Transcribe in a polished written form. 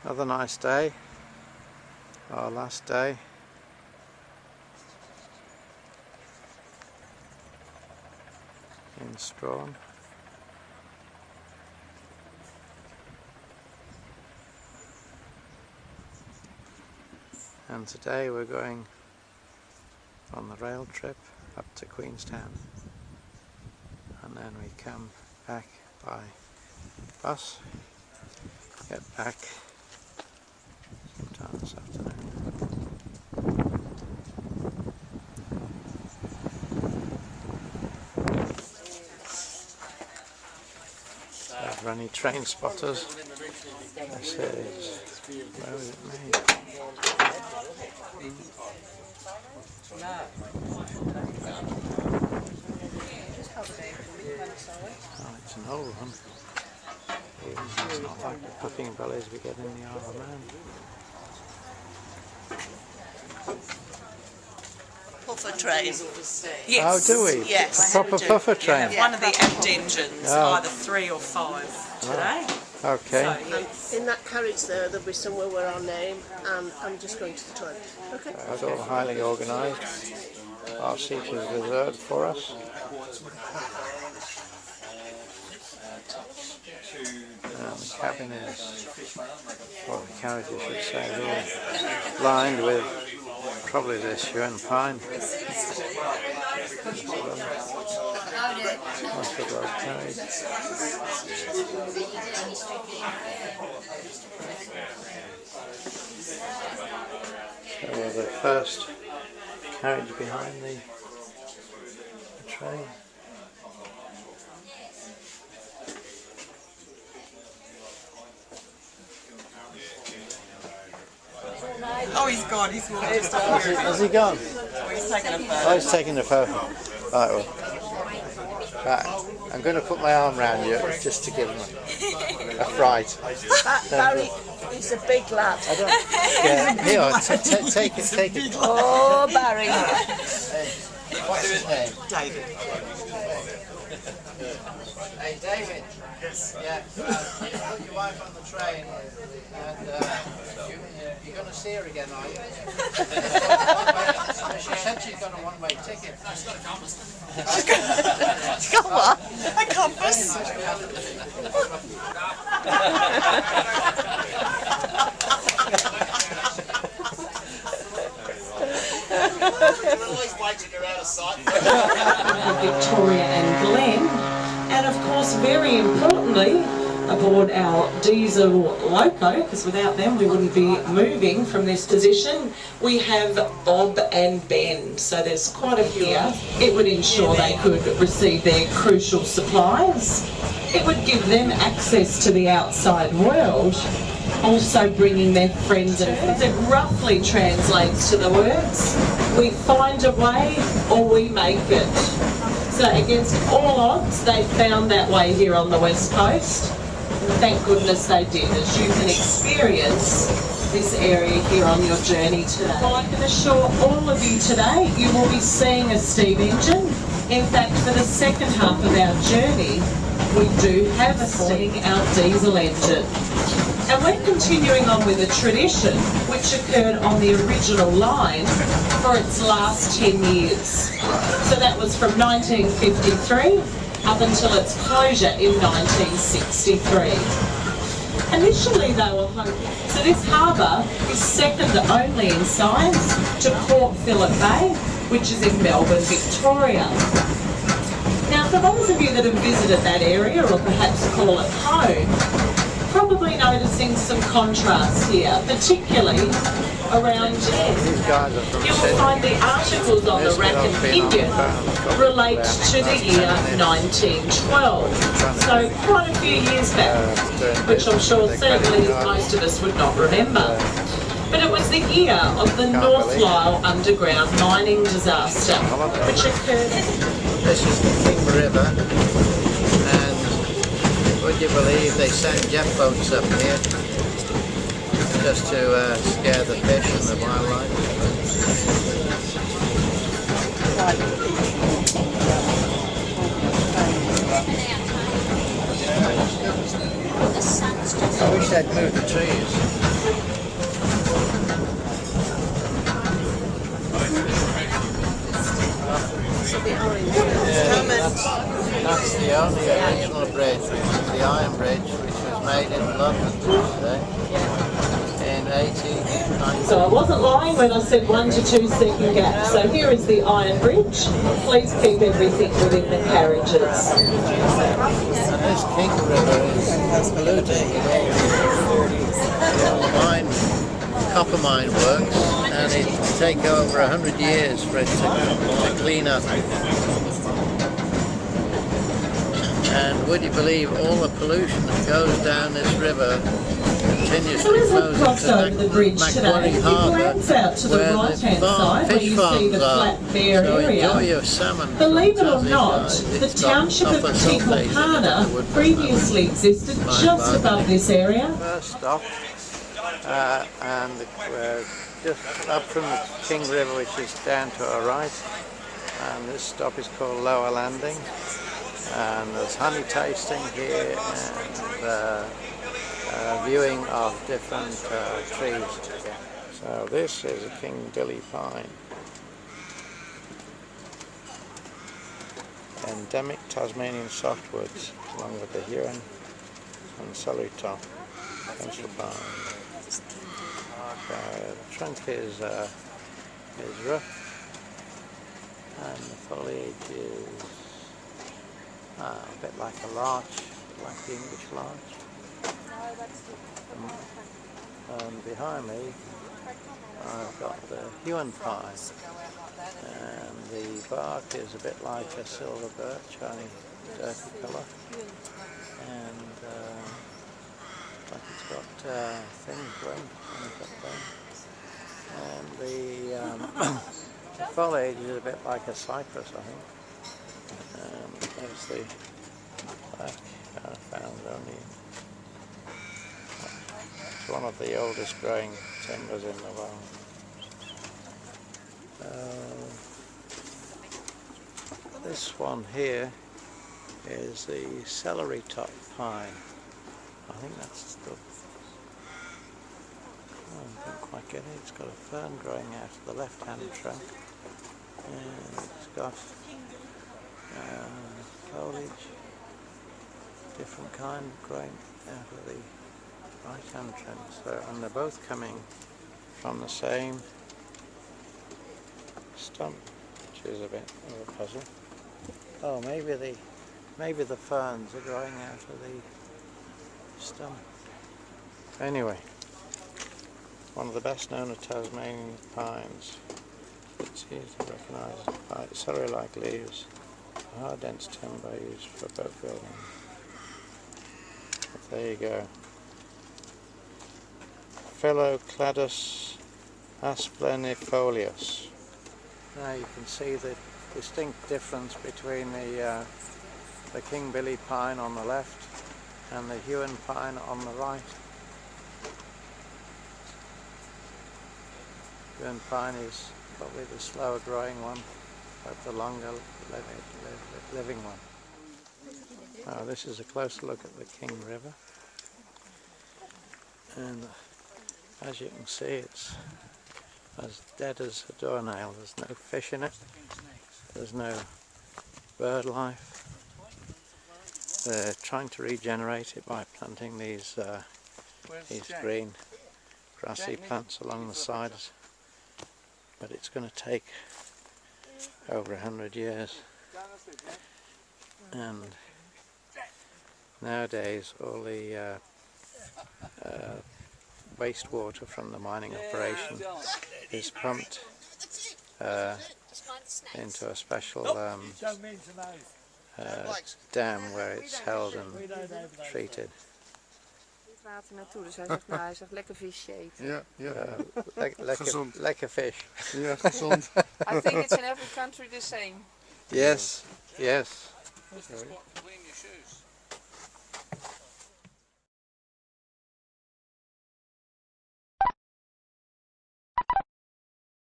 Another nice day, our last day. In Strahan. And today we're going on the rail trip up to Queenstown, and then we come back by bus, get back sometime this afternoon. For any train spotters, this is, where was it made? Oh, it's an old one. It's not like the puffing bellies we get in the Isle of Man. Puffer train. Oh, Yes. do we? Yes. A proper puffer train? Yeah. One of the aft engines, either 3 or 5 today. Oh. Okay. So in that carriage there'll be somewhere where our name, and I'm just going to the toilet. Okay. That's all highly organised. Our seat is reserved for us. And the cabin is, or the carriage I should say, is all lined with probably this Yuan pine. Nice little old carriage. So we're the first carriage behind the train. Oh, he's gone. He's walked. Has he gone? Oh, he's taking a photo. Oh, he's taking the photo. Right, well. Right, I'm going to put my arm around you just to give him a fright. Barry is a big lad. I don't. Yeah, here, take it. Oh, Barry. What's his name? David. Hey, David. Yeah. You put your wife on the train, and you're going to see her again, are you? She said she's got a one-way ticket. She's got a compass. She's got what? A compass. Victoria and Glenn, and of course very importantly aboard our diesel loco, because without them we wouldn't be moving from this position, we have Bob and Ben. So there's quite a few. It would ensure they could receive their crucial supplies. It would give them access to the outside world, also bringing their friends and friends. It roughly translates to the words, we find a way or we make it. So against all odds, they found that way here on the West Coast. Thank goodness they did, as you can experience this area here on your journey today. Well, I can assure all of you today, you will be seeing a steam engine. In fact, for the second half of our journey, we do have our diesel engine. And we're continuing on with a tradition which occurred on the original line for its last 10 years. So that was from 1953 up until its closure in 1963. Initially they were hoping, so this harbour is second only in size to Port Phillip Bay, which is in Melbourne, Victoria. Now for those of you that have visited that area, or perhaps call it home, probably noticing some contrast here, particularly around you will find the articles on the rack and pinion relate to the year 1912. So quite a few years back, which I'm sure certainly most of us would not remember. But it was the year of the North Lyell underground mining disaster, which occurred. This is the King River, and would you believe they sent jet boats up here just to scare the fish and the wildlife? I wish they'd move the trees. That's the only original bridge, which is the Iron Bridge, which was made in London today in 1890. So I wasn't lying when I said 1 to 2 second gap. So here is the Iron Bridge. Please keep everything within the carriages. And this King River is polluted with all the mine, copper mine works, and it will take over 100 years for it to clean up. And would you believe all the pollution that goes down this river continuously So as I flows crossed over the bridge today, if you glance out to the right-hand side where you see the flat bare so enjoy area, your salmon. believe it or Tassie, not, guys. the It's got township of copper sulphate in it, Tinklepana the wood previously existed just above this area. First stop, and we're just up from the King River, which is down to our right, and this stop is called Lower Landing, and there's honey tasting here and viewing of different trees. So this is a King Billy pine, endemic Tasmanian softwoods, along with the Huon and celery top, pencil pine. The trunk is rough, and the foliage is a bit like a larch, like the English larch. And behind me I've got the Huon pine, and the bark is a bit like a silver birch, shiny dirty colour, and like it's got things growing up there. And the foliage is a bit like a cypress, I think. There's the black I found only. It's one of the oldest growing timbers in the world. This one here is the celery top pine. I think that's the... I don't quite get it. It's got a fern growing out of the left-hand trunk, and it's got foliage, different kind growing out of the right-hand trunk. So, and they're both coming from the same stump, which is a bit of a puzzle. Oh, maybe the ferns are growing out of the stump. Anyway, one of the best known of Tasmanian pines. It's easy to recognise. Celery-like leaves, hard dense timber used for boat building. But there you go. Phyllocladus aspleniifolius. Now you can see the distinct difference between the King Billy pine on the left and the Huon pine on the right. Huon pine is probably the slower growing one, but the longer living one. Now this is a closer look at the King River, and as you can see it's as dead as a doornail. There's no fish in it, there's no bird life. They're trying to regenerate it by planting these green grassy plants along the sides, but it's going to take over 100 years. And nowadays all the wastewater from the mining operation is pumped into a special dam where it's held and treated. Water naartoe, dus hij zegt, nou, hij zegt lekker visje eten. Ja, ja. Lekker fish. Ja, gezond. I think it's in every country the same. Yes, yes. What's the spot between your shoes?